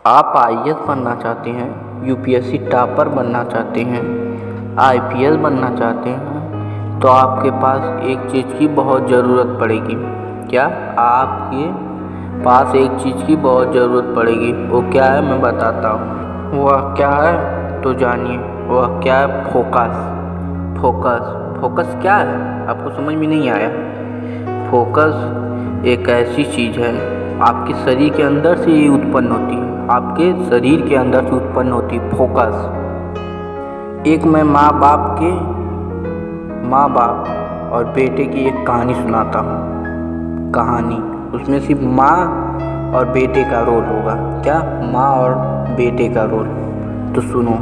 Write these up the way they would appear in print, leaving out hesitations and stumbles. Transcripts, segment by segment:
आप आईएएस बनना चाहते हैं, यूपीएससी टॉपर बनना चाहते हैं, आईपीएस बनना चाहते हैं, तो आपके पास एक चीज़ की बहुत ज़रूरत पड़ेगी। क्या? आपके पास एक चीज़ की बहुत ज़रूरत पड़ेगी। वो क्या है मैं बताता हूँ। वह क्या है तो जानिए। वह क्या है? फोकस। फोकस फोकस क्या है? आपको समझ में नहीं आया? फोकस एक ऐसी चीज़ है, आपके शरीर के अंदर से ही उत्पन्न होती है। आपके शरीर के अंदर से उत्पन्न होती है फोकस। एक मैं माँ बाप और बेटे की एक कहानी सुनाता हूँ। कहानी उसमें सिर्फ माँ और बेटे का रोल होगा। क्या? माँ और बेटे का रोल। तो सुनो।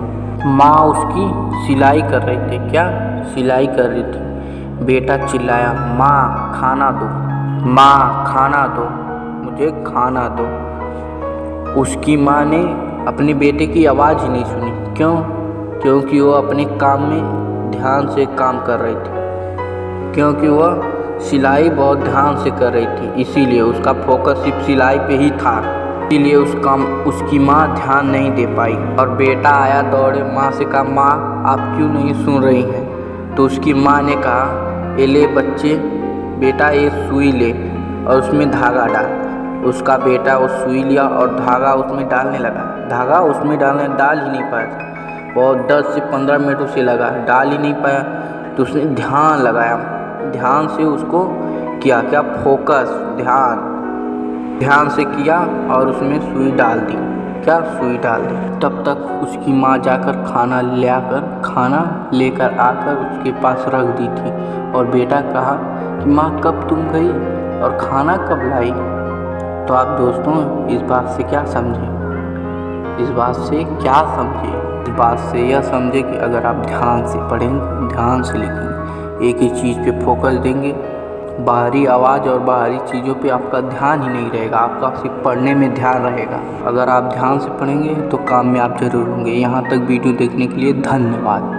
माँ उसकी सिलाई कर रही थी। क्या? सिलाई कर रही थी। बेटा चिल्लाया, माँ खाना दो, माँ खाना दो, मुझे खाना दो। उसकी माँ ने अपने बेटे की आवाज़ ही नहीं सुनी। क्यों? क्योंकि वो अपने काम में ध्यान से काम कर रही थी। क्योंकि वह सिलाई बहुत ध्यान से कर रही थी, इसीलिए उसका फोकस सिर्फ सिलाई पे ही था। इसीलिए उसकी माँ ध्यान नहीं दे पाई। और बेटा आया दौड़े, माँ से कहा, माँ आप क्यों नहीं सुन रही हैं? तो उसकी माँ ने कहा, ये ले बच्चे, बेटा ये सुई ले और उसमें धागा डाल। उसका बेटा वो सुई लिया और धागा उसमें डालने लगा। धागा उसमें डाल ही नहीं पाया। बहुत 10 से 15 मिनट उसे लगा, डाल ही नहीं पाया। तो उसने ध्यान लगाया, ध्यान से उसको किया। क्या? फोकस, ध्यान से किया और उसमें सुई डाल दी। क्या? सुई डाल दी। तब तक उसकी माँ जाकर खाना लेकर आकर उसके पास रख दी थी। और बेटा कहा कि माँ कब तुम गई और खाना कब लाई? तो आप दोस्तों इस बात से क्या समझे? इस बात से यह समझे कि अगर आप ध्यान से पढ़ेंगे, ध्यान से लिखेंगे, एक ही चीज़ पे फोकस देंगे, बाहरी आवाज़ और बाहरी चीज़ों पे आपका ध्यान ही नहीं रहेगा। आपका सिर्फ पढ़ने में ध्यान रहेगा। अगर आप ध्यान से पढ़ेंगे तो कामयाब जरूर होंगे। यहाँ तक वीडियो देखने के लिए धन्यवाद।